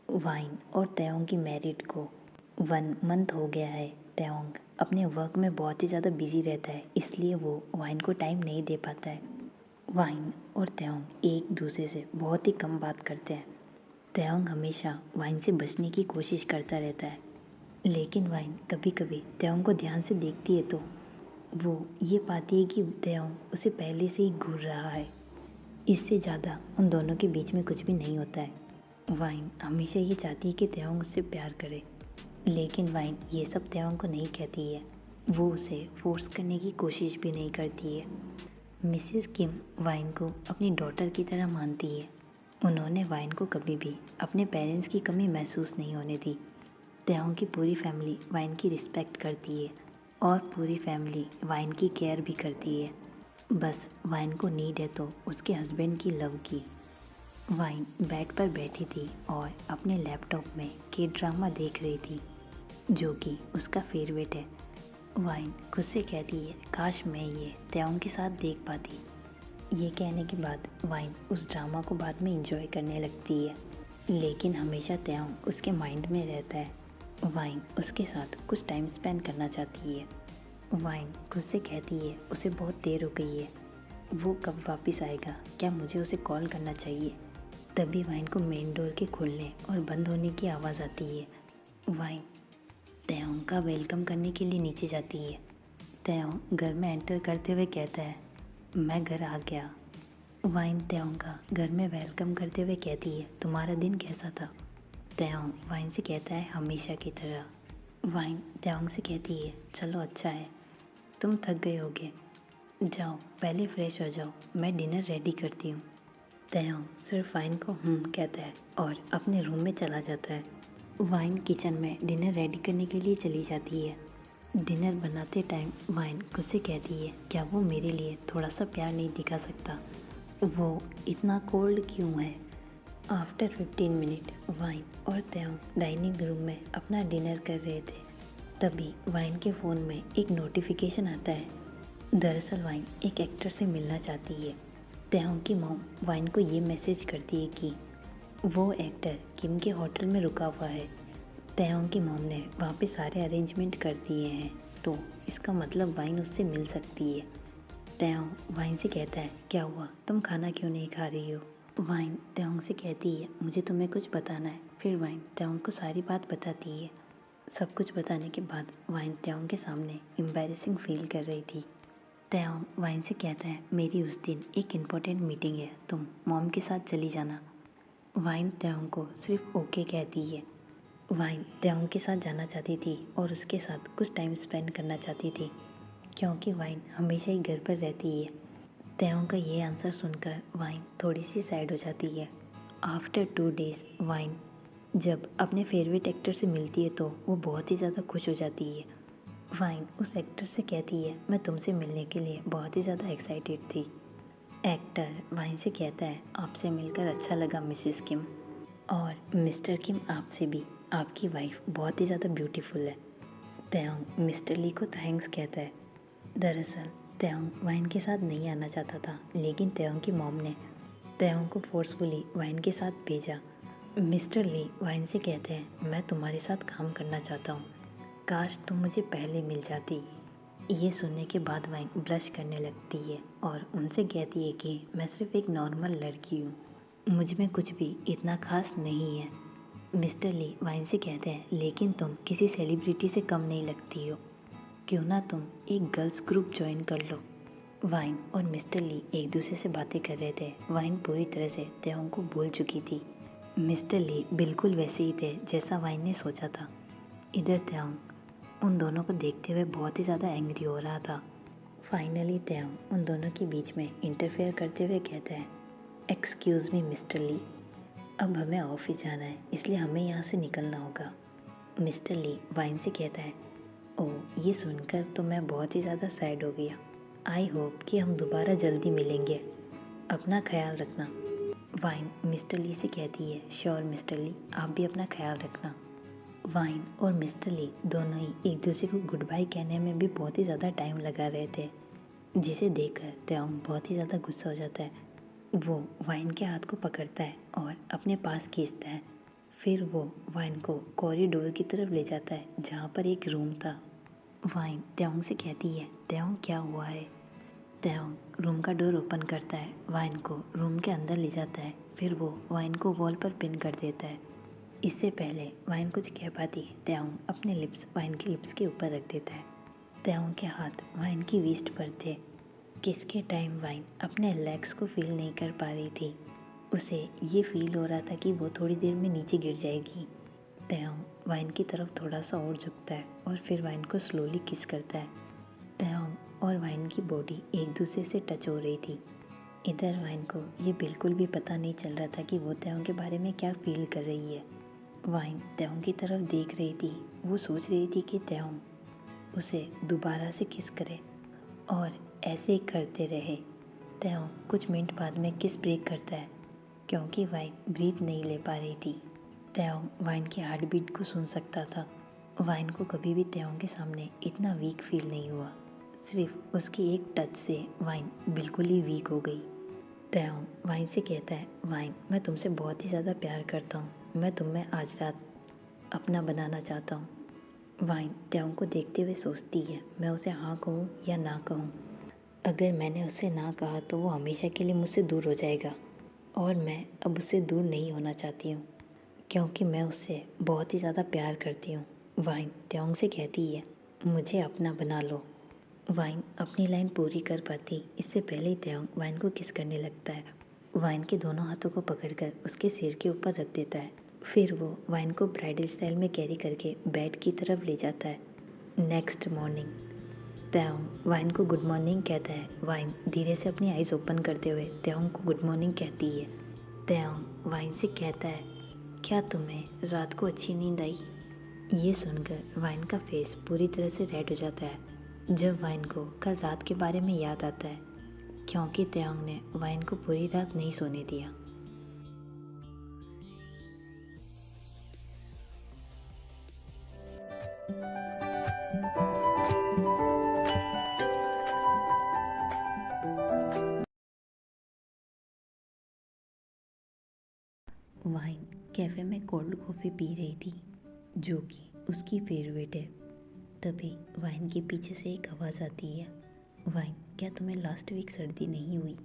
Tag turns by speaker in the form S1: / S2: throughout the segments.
S1: Wine और तेयोंग की married को 1 मंथ हो गया है। तेयोंग अपने वर्क में बहुत ही ज़्यादा बिजी रहता है, इसलिए वो वाइन को टाइम नहीं दे पाता है। वाइन और तेयोंग एक दूसरे से बहुत ही कम बात करते हैं। तेयोंग हमेशा वाइन से बचने की कोशिश करता रहता है, लेकिन वाइन कभी कभी तेयोंग को ध्यान से देखती है तो वो ये पाती है कि तेयोंग उसे पहले से ही घूर रहा है। इससे ज़्यादा उन दोनों के बीच में कुछ भी नहीं होता है। वाइन हमेशा ये चाहती है कि तेयोंग उससे प्यार करे, लेकिन वाइन ये सब तेयोंग को नहीं कहती है। वो उसे फोर्स करने की कोशिश भी नहीं करती है। मिसेस किम वाइन को अपनी डॉटर की तरह मानती है। उन्होंने वाइन को कभी भी अपने पेरेंट्स की कमी महसूस नहीं होने दी। तेयोंग की पूरी फैमिली वाइन की रिस्पेक्ट करती है और पूरी फैमिली वाइन की केयर भी करती है। बस वाइन को नीड है तो उसके हस्बैंड की लव की। वाइन बेड पर बैठी थी और अपने लैपटॉप में के ड्रामा देख रही थी, जो कि उसका फेवरेट है। वाइन खुद से कहती है, काश मैं ये तेयोंग के साथ देख पाती। ये कहने के बाद वाइन उस ड्रामा को बाद में एंजॉय करने लगती है, लेकिन हमेशा तेयोंग उसके माइंड में रहता है। वाइन उसके साथ कुछ टाइम स्पेंड करना चाहती है। वाइन खुद से कहती है उसे बहुत देर हो गई है, वो कब वापस आएगा, क्या मुझे उसे कॉल करना चाहिए। तभी वाइन को मेन डोर के खुलने और बंद होने की आवाज़ आती है। वाइन तेयोंग का वेलकम करने के लिए नीचे जाती है। तेयोंग घर में एंटर करते हुए कहता है, मैं घर आ गया। वाइन तेयोंग का घर में वेलकम करते हुए कहती है, तुम्हारा दिन कैसा था। तेयोंग वाइन से कहता है, हमेशा की तरह। वाइन तेयोंग से कहती है, चलो अच्छा है, तुम थक गए होगे, जाओ पहले फ्रेश हो जाओ, मैं डिनर रेडी करती हूँ। तेयोंग सिर्फ वाइन को कहता है और अपने रूम में चला जाता है। वाइन किचन में डिनर रेडी करने के लिए चली जाती है। डिनर बनाते टाइम वाइन खुद से कहती है, क्या वो मेरे लिए थोड़ा सा प्यार नहीं दिखा सकता, वो इतना कोल्ड क्यों है। आफ्टर 15 मिनट वाइन और तेयोंग डाइनिंग रूम में अपना डिनर कर रहे थे। तभी वाइन के फ़ोन में एक नोटिफिकेशन आता है। दरअसल वाइन एक एक्टर से मिलना चाहती है। तेयोंग की मॉम वाइन को ये मैसेज करती है कि वो एक्टर किम के होटल में रुका हुआ है। तेयोंग की मॉम ने वहाँ पे सारे अरेंजमेंट कर दिए हैं, तो इसका मतलब वाइन उससे मिल सकती है। तेयोंग वाइन से कहता है, क्या हुआ, तुम खाना क्यों नहीं खा रही हो। वाइन तेयोंग से कहती है, मुझे तुम्हें कुछ बताना है। फिर वाइन तेयोंग को सारी बात बताती है। सब कुछ बताने के बाद वाइन तेयोंग के सामने एम्बैरेसिंग फील कर रही थी। तेयोंग वाइन से कहता है, मेरी उस दिन एक इम्पोर्टेंट मीटिंग है, तुम मॉम के साथ चली जाना। वाइन तेयोंग को सिर्फ ओके कहती है। वाइन तेयोंग के साथ जाना चाहती थी और उसके साथ कुछ टाइम स्पेंड करना चाहती थी, क्योंकि वाइन हमेशा ही घर पर रहती है। तेयोंग का ये आंसर सुनकर वाइन थोड़ी सी सैड हो जाती है। आफ्टर 2 डेज़ वाइन जब अपने फेवरेट एक्टर से मिलती है तो वो बहुत ही ज़्यादा खुश हो जाती है। वाइन उस एक्टर से कहती है, मैं तुमसे मिलने के लिए बहुत ही ज़्यादा एक्साइटेड थी। एक्टर वाइन से कहता है, आपसे मिलकर अच्छा लगा मिसेस किम, और मिस्टर किम आपसे भी, आपकी वाइफ बहुत ही ज़्यादा ब्यूटीफुल है। तेयोंग मिस्टर ली को थैंक्स कहता है। दरअसल तेयोंग वाइन के साथ नहीं आना चाहता था, लेकिन तेयोंग की मॉम ने तेयोंग को फोर्सफुली वाइन के साथ भेजा। मिस्टर ली वाइन से कहते हैं, मैं तुम्हारे साथ काम करना चाहता हूँ, काश तुम मुझे पहले मिल जाती। ये सुनने के बाद वाइन ब्लश करने लगती है और उनसे कहती है कि मैं सिर्फ एक नॉर्मल लड़की हूँ, मुझ में कुछ भी इतना खास नहीं है। मिस्टर ली वाइन से कहते हैं, लेकिन तुम किसी सेलिब्रिटी से कम नहीं लगती हो, क्यों ना तुम एक गर्ल्स ग्रुप ज्वाइन कर लो। वाइन और मिस्टर ली एक दूसरे से बातें कर रहे थे। वाइन पूरी तरह से तेयोंग को भूल चुकी थी। मिस्टर ली बिल्कुल वैसे ही थे जैसा वाइन ने सोचा था। इधर तेयोंग उन दोनों को देखते हुए बहुत ही ज़्यादा एंग्री हो रहा था। फाइनली तेयोंग उन दोनों के बीच में इंटरफेयर करते हुए कहता है, एक्सक्यूज़ मी मिस्टर ली, अब हमें ऑफिस जाना है, इसलिए हमें यहाँ से निकलना होगा। मिस्टर ली वाइन से कहता है, ओह ये सुनकर तो मैं बहुत ही ज़्यादा सैड हो गया। आई होप कि हम दोबारा जल्दी मिलेंगे, अपना ख्याल रखना। वाइन मिस्टर ली से कहती है, श्योर मिस्टर ली, आप भी अपना ख्याल रखना। वाइन और मिस्टर ली दोनों ही एक दूसरे को गुड बाय कहने में भी बहुत ही ज़्यादा टाइम लगा रहे थे, जिसे देखकर तेयोंग बहुत ही ज़्यादा गुस्सा हो जाता है। वो वाइन के हाथ को पकड़ता है और अपने पास खींचता है। फिर वो वाइन को कॉरिडोर की तरफ ले जाता है जहाँ पर एक रूम था। वाइन त्योंग से कहती है, त्योंग क्या हुआ है? त्योंग रूम का डोर ओपन करता है, वाइन को रूम के अंदर ले जाता है, फिर वो वाइन को वॉल पर पिन कर देता है। इससे पहले वाइन कुछ कह पाती है, त्योंग अपने लिप्स वाइन के लिप्स के ऊपर रख देता है। त्योंग के हाथ वाइन की वेस्ट पर थे। किसके टाइम वाइन अपने लेग्स को फील नहीं कर पा रही थी। उसे ये फील हो रहा था कि वो थोड़ी देर में नीचे गिर जाएगी। त्योंग वाइन की तरफ थोड़ा सा और झुकता है और फिर वाइन को स्लोली किस करता है। त्योंग और वाइन की बॉडी एक दूसरे से टच हो रही थी। इधर वाइन को ये बिल्कुल भी पता नहीं चल रहा था कि वो त्योंग के बारे में क्या फील कर रही है। वाइन त्योंग की तरफ देख रही थी। वो सोच रही थी कि त्योंग उसे दोबारा से किस करे और ऐसे ही करते रहे। त्योंग कुछ मिनट बाद में किस ब्रेक करता है क्योंकि वाइन ब्रीथ नहीं ले पा रही थी। त्योंग वाइन की हार्ट बीट को सुन सकता था। वाइन को कभी भी त्योंग के सामने इतना वीक फील नहीं हुआ। सिर्फ उसके एक टच से वाइन बिल्कुल ही वीक हो गई। त्योंग वाइन से कहता है, वाइन मैं तुमसे बहुत ही ज़्यादा प्यार करता हूँ, मैं तुम्हें आज रात अपना बनाना चाहता हूँ। वाइन त्योंग को देखते हुए सोचती है, मैं उसे हाँ कहूँ या ना कहूँ। अगर मैंने उसे ना कहा तो वो हमेशा के लिए मुझसे दूर हो जाएगा और मैं अब उससे दूर नहीं होना चाहती हूँ क्योंकि मैं उससे बहुत ही ज़्यादा प्यार करती हूँ। वाइन त्योंग से कहती है, मुझे अपना बना लो। वाइन अपनी लाइन पूरी कर पाती इससे पहले ही त्योंग वाइन को किस करने लगता है। वाइन के दोनों हाथों को पकड़कर उसके सिर के ऊपर रख देता है। फिर वो वाइन को ब्राइडल स्टाइल में कैरी करके बेड की तरफ ले जाता है। नेक्स्ट मॉर्निंग त्योंग वाइन को गुड मॉर्निंग कहता है। वाइन धीरे से अपनी आइज़ ओपन करते हुए त्योंग को गुड मॉर्निंग कहती है। त्योंग वाइन से कहता है, क्या तुम्हें रात को अच्छी नींद आई? ये सुनकर वाइन का फेस पूरी तरह से रेड हो जाता है जब वाइन को कल रात के बारे में याद आता है क्योंकि त्योंग ने वाइन को पूरी रात नहीं सोने दिया। वाइन कैफ़े में कोल्ड कॉफ़ी पी रही थी जो कि उसकी फेवरेट है। तभी वाइन के पीछे से एक आवाज़ आती है, वाइन क्या तुम्हें लास्ट वीक सर्दी नहीं हुई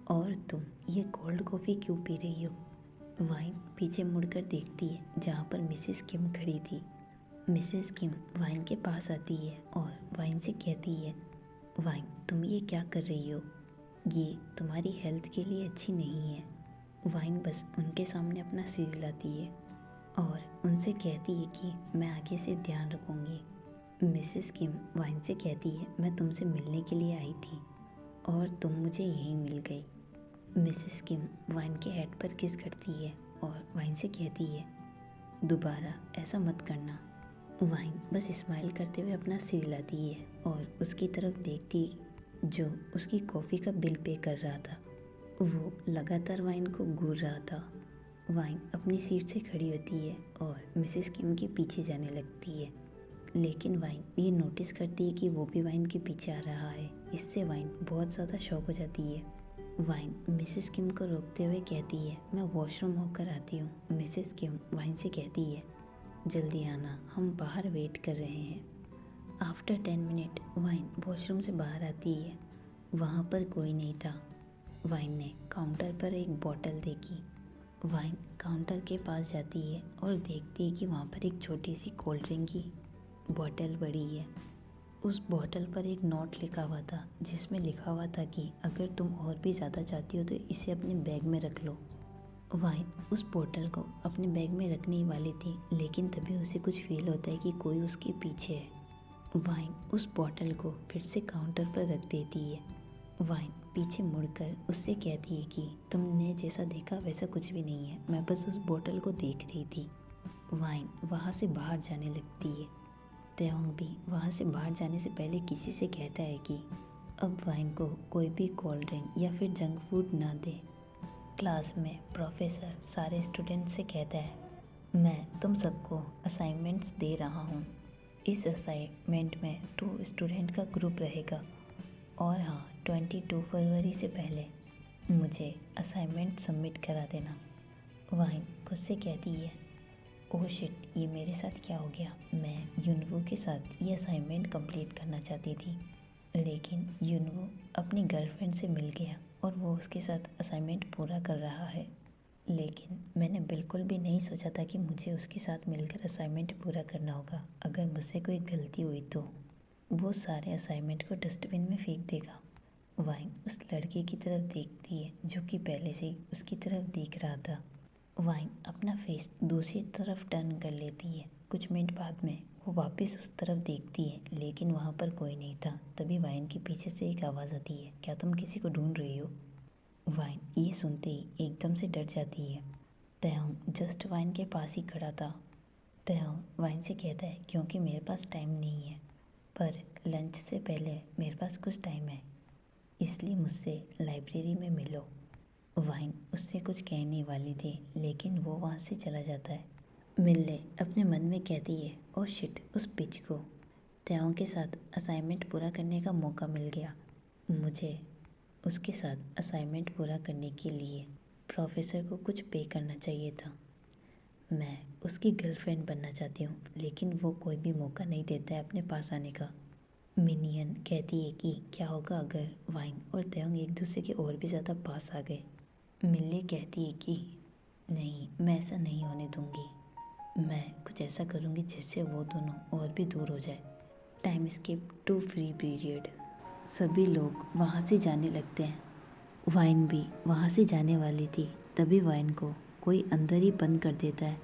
S1: और तुम ये कोल्ड कॉफ़ी क्यों पी रही हो? वाइन पीछे मुड़कर देखती है जहाँ पर मिसेस किम खड़ी थी। मिसेस किम वाइन के पास आती है और वाइन से कहती है, वाइन तुम ये क्या कर रही हो? ये तुम्हारी हेल्थ के लिए अच्छी नहीं है। वाइन बस उनके सामने अपना सिर हिलाती है और उनसे कहती है कि मैं आगे से ध्यान रखूँगी। मिसेस किम वाइन से कहती है, मैं तुमसे मिलने के लिए आई थी और तुम मुझे यहीं मिल गई। मिसेस किम वाइन के हेड पर किस करती है और वाइन से कहती है, दोबारा ऐसा मत करना। वाइन बस स्माइल करते हुए अपना सिर हिलाती है और उसकी तरफ देखती जो उसकी कॉफ़ी का बिल पे कर रहा था। वो लगातार वाइन को घूर रहा था। वाइन अपनी सीट से खड़ी होती है और मिसेस किम के पीछे जाने लगती है, लेकिन वाइन ये नोटिस करती है कि वो भी वाइन के पीछे आ रहा है। इससे वाइन बहुत ज़्यादा शॉक हो जाती है। वाइन मिसेस किम को रोकते हुए कहती है, मैं वॉशरूम होकर आती हूँ। मिसेस किम वाइन से कहती है, जल्दी आना, हम बाहर वेट कर रहे हैं। आफ्टर 10 मिनट वाइन वॉशरूम से बाहर आती है। वहाँ पर कोई नहीं था। वाइन ने काउंटर पर एक बॉटल देखी। वाइन काउंटर के पास जाती है और देखती है कि वहाँ पर एक छोटी सी कोल्ड ड्रिंक की बॉटल पड़ी है। उस बॉटल पर एक नोट लिखा हुआ था जिसमें लिखा हुआ था कि अगर तुम और भी ज़्यादा चाहती हो तो इसे अपने बैग में रख लो। वाइन उस बॉटल को अपने बैग में रखने ही वाली थी, लेकिन तभी उसे कुछ फील होता है कि कोई उसके पीछे है। वाइन उस बॉटल को फिर से काउंटर पर रख देती है। वाइन पीछे मुड़कर उससे कहती है कि तुमने जैसा देखा वैसा कुछ भी नहीं है, मैं बस उस बोतल को देख रही थी। वाइन वहाँ से बाहर जाने लगती है। त्योंग भी वहाँ से बाहर जाने से पहले किसी से कहता है कि अब वाइन को कोई भी कोल्ड ड्रिंक या फिर जंक फूड ना दे। क्लास में प्रोफेसर सारे स्टूडेंट से कहता है, मैं तुम सबको असाइनमेंट्स दे रहा हूँ। इस असाइनमेंट में 2 स्टूडेंट का ग्रुप रहेगा और हाँ, 22 फरवरी से पहले मुझे असाइनमेंट सबमिट करा देना। वाइन खुद से कहती है, ओह शिट, ये मेरे साथ क्या हो गया। मैं युनवो के साथ ये असाइनमेंट कंप्लीट करना चाहती थी, लेकिन युनवो अपनी गर्लफ्रेंड से मिल गया और वो उसके साथ असाइनमेंट पूरा कर रहा है। लेकिन मैंने बिल्कुल भी नहीं सोचा था कि मुझे उसके साथ मिलकर असाइनमेंट पूरा करना होगा। अगर मुझसे कोई गलती हुई तो वो सारे असाइनमेंट को डस्टबिन में फेंक देगा। वाइन उस लड़के की तरफ देखती है जो कि पहले से ही उसकी तरफ देख रहा था। वाइन अपना फेस दूसरी तरफ टर्न कर लेती है। कुछ मिनट बाद में वो वापस उस तरफ देखती है, लेकिन वहाँ पर कोई नहीं था। तभी वाइन के पीछे से एक आवाज़ आती है, क्या तुम किसी को ढूंढ रही हो? वाइन ये सुनते ही एकदम से डर जाती है। तयोंग जस्ट वाइन के पास ही खड़ा था। तयोंग वाइन से कहता है, क्योंकि मेरे पास टाइम नहीं है, पर लंच से पहले मेरे पास कुछ टाइम है, इसलिए मुझसे लाइब्रेरी में मिलो। वाइन उससे कुछ कहने वाली थी, लेकिन वो वहाँ से चला जाता है। मिल्ले अपने मन में कहती है, ओह शिट, उस पिच को तयोंग के साथ असाइनमेंट पूरा करने का मौका मिल गया। मुझे उसके साथ असाइनमेंट पूरा करने के लिए प्रोफेसर को कुछ पे करना चाहिए था। मैं उसकी गर्लफ्रेंड बनना चाहती हूँ, लेकिन वो कोई भी मौका नहीं देता है अपने पास आने का। मिनियन कहती है कि क्या होगा अगर वाइन और तयोंग एक दूसरे के और भी ज़्यादा पास आ गए। मिल्ले कहती है कि नहीं, मैं ऐसा नहीं होने दूंगी। मैं कुछ ऐसा करूंगी जिससे वो दोनों और भी दूर हो जाए। Time skip to free period. सभी लोग वहाँ से जाने लगते हैं। वाइन भी वहाँ से जाने वाली थी, तभी वाइन को कोई अंदर ही बंद कर देता है।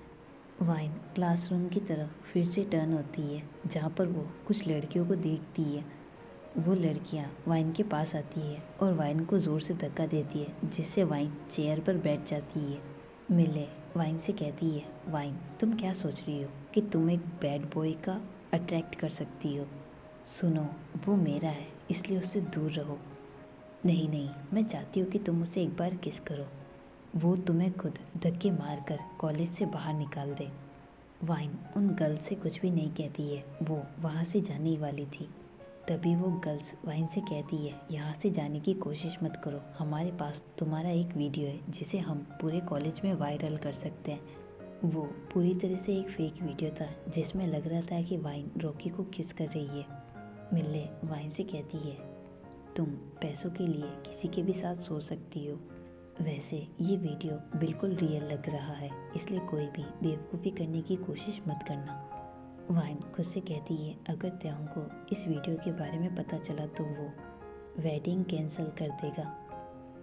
S1: वाइन क्लासरूम की तरफ फिर से टर्न होती है, जहाँ पर वो कुछ लड़कियों को देखती है। वो लड़कियाँ वाइन के पास आती है और वाइन को ज़ोर से धक्का देती है, जिससे वाइन चेयर पर बैठ जाती है। मिले वाइन से कहती है, वाइन तुम क्या सोच रही हो कि तुम एक बैड बॉय का अट्रैक्ट कर सकती हो? सुनो, वो मेरा है, इसलिए उससे दूर रहो। नहीं नहीं, मैं चाहती हूँ कि तुम उसे एक बार किस करो। वो तुम्हें खुद धक्के मार कर कॉलेज से बाहर निकाल दे। वाइन उन गर्ल्स से कुछ भी नहीं कहती है, वो वहाँ से जाने ही वाली थी। तभी वो गर्ल्स वाइन से कहती है, यहाँ से जाने की कोशिश मत करो, हमारे पास तुम्हारा एक वीडियो है जिसे हम पूरे कॉलेज में वायरल कर सकते हैं। वो पूरी तरह से एक फेक वीडियो था जिसमें लग रहा था कि वाइन रॉकी को किस कर रही है। मिल्ले वाइन से कहती है, तुम पैसों के लिए किसी के भी साथ सो सकती हो। वैसे ये वीडियो बिल्कुल रियल लग रहा है, इसलिए कोई भी बेवकूफ़ी करने की कोशिश मत करना। वाइन खुद से कहती है, अगर तयोंग को इस वीडियो के बारे में पता चला तो वो वेडिंग कैंसिल कर देगा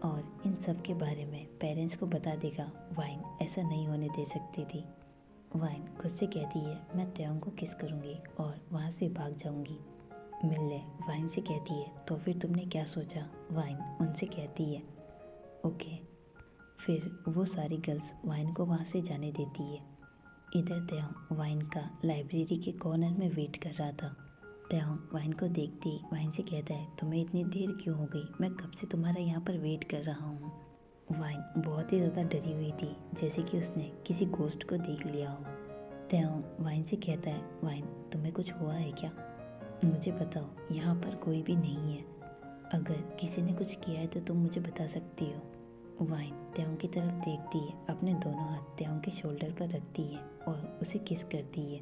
S1: और इन सब के बारे में पेरेंट्स को बता देगा। वाइन ऐसा नहीं होने दे सकती थी। वाइन खुद से कहती है, मैं तयोंग को किस करूँगी और वहाँ से भाग जाऊँगी। मिल्ले वाइन से कहती है, तो फिर तुमने क्या सोचा? वाइन उनसे कहती है, ओके। फिर वो सारी गर्ल्स वाइन को वहाँ से जाने देती है। इधर तयोंग वाइन का लाइब्रेरी के कॉर्नर में वेट कर रहा था। तयोंग वाइन को देखते ही वाइन से कहता है, तुम्हें इतनी देर क्यों हो गई? मैं कब से तुम्हारा यहाँ पर वेट कर रहा हूँ। वाइन बहुत ही ज़्यादा डरी हुई थी, जैसे कि उसने किसी गोस्ट को देख लिया हो। तयोंग वाइन से कहता है, वाइन तुम्हें कुछ हुआ है क्या? मुझे बताओ, यहाँ पर कोई भी नहीं है। अगर किसी ने कुछ किया है तो तुम मुझे बता सकती हो। वाइन तयोंग की तरफ देखती है, अपने दोनों हाथ तयोंग के शोल्डर पर रखती है और उसे किस करती है।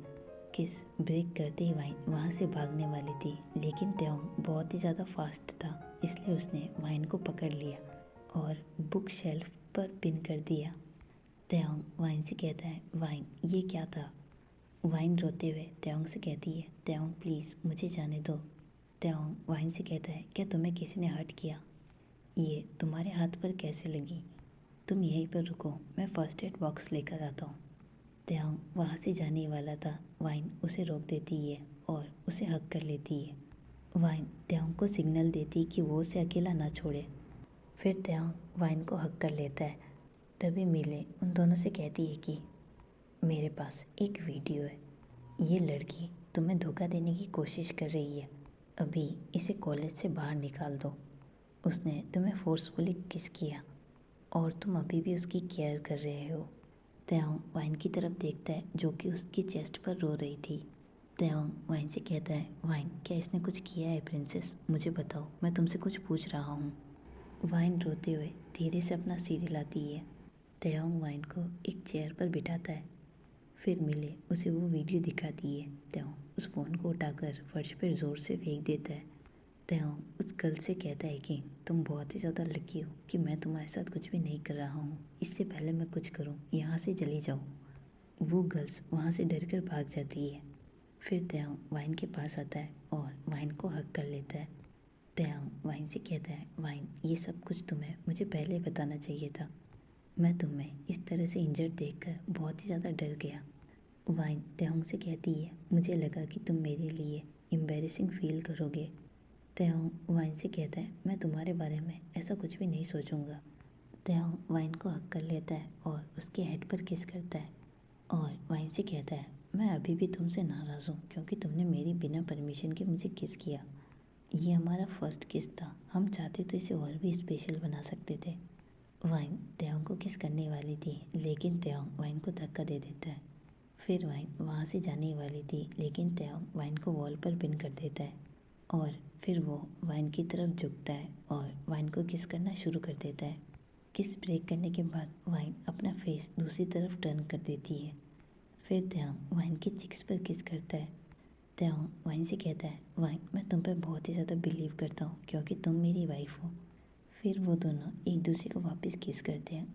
S1: किस ब्रेक करते ही वाइन वहाँ से भागने वाली थी, लेकिन तयोंग बहुत ही ज़्यादा फास्ट था, इसलिए उसने वाइन को पकड़ लिया और बुक शेल्फ पर पिन कर दिया। तयोंग वाइन से कहता है, वाइन ये क्या था? वाइन रोते हुए तयोंग से कहती है, तयोंग प्लीज़ मुझे जाने दो। तयोंग वाइन से कहता है, क्या तुम्हें किसी ने हर्ट किया? ये तुम्हारे हाथ पर कैसे लगी? तुम यहीं पर रुको, मैं फर्स्ट एड बॉक्स लेकर आता हूँ। तयोंग वहाँ से जाने वाला था, वाइन उसे रोक देती है और उसे हक कर लेती है। वाइन तयोंग को सिग्नल देती कि वो उसे अकेला ना छोड़े। फिर तयोंग वाइन को हक कर लेता है। तभी मिले उन दोनों से कहती है कि मेरे पास एक वीडियो है, ये लड़की तुम्हें धोखा देने की कोशिश कर रही है, अभी इसे कॉलेज से बाहर निकाल दो। उसने तुम्हें फोर्सफुली किस किया और तुम अभी भी उसकी केयर कर रहे हो। तयोंग वाइन की तरफ देखता है, जो कि उसकी चेस्ट पर रो रही थी। तयोंग वाइन से कहता है, वाइन क्या इसने कुछ किया है प्रिंसेस? मुझे बताओ, मैं तुमसे कुछ पूछ रहा हूँ। वाइन रोते हुए धीरे से अपना सिर हिलाती है। तयोंग वाइन को एक चेयर पर बिठाता है। फिर मिले उसे वो वीडियो दिखाती है। त्योंग उस फ़ोन को उठाकर फर्श पर ज़ोर से फेंक देता है। त्योंग उस गर्ल से कहता है कि तुम बहुत ही ज़्यादा लकी हो कि मैं तुम्हारे साथ कुछ भी नहीं कर रहा हूँ। इससे पहले मैं कुछ करूँ, यहाँ से चली जाओ। वो गर्ल्स वहाँ से डर कर भाग जाती है। फिर त्योंग वाइन के पास आता है और वाइन को हक कर लेता है। त्योंग वाइन से कहता है, वाइन ये सब कुछ तुम्हें मुझे पहले बताना चाहिए था। मैं तुम्हें इस तरह से इंजर्ड देखकर बहुत ही ज़्यादा डर गया। वाइन त्योंग से कहती है, मुझे लगा कि तुम मेरे लिए एम्बैरेसिंग फील करोगे। त्योंग वाइन से कहता है, मैं तुम्हारे बारे में ऐसा कुछ भी नहीं सोचूंगा। त्योंग वाइन को हक कर लेता है और उसके हेड पर किस करता है और वाइन से कहता है, मैं अभी भी तुमसे नाराज़ हूँ क्योंकि तुमने मेरी बिना परमिशन के मुझे किस किया। ये हमारा फर्स्ट किस था, हम चाहते तो इसे और भी स्पेशल बना सकते थे। वाइन त्योंग को किस करने वाली थी लेकिन त्योंग वाइन को धक्का दे देता है। फिर वाइन वहाँ से जाने वाली थी लेकिन त्योंग वाइन को वॉल पर पिन कर देता है और फिर वो वाइन की तरफ झुकता है और वाइन को किस करना शुरू कर देता है। किस ब्रेक करने के बाद वाइन अपना फेस दूसरी तरफ टर्न कर देती है। फिर त्योंग वाइन के चिक्स पर किस करता है। त्योंग वाइन से कहता है, वाइन मैं तुम पर बहुत ही ज़्यादा बिलीव करता हूँ क्योंकि तुम मेरी वाइफ हो। फिर वो दोनों एक दूसरे को वापस किस करते हैं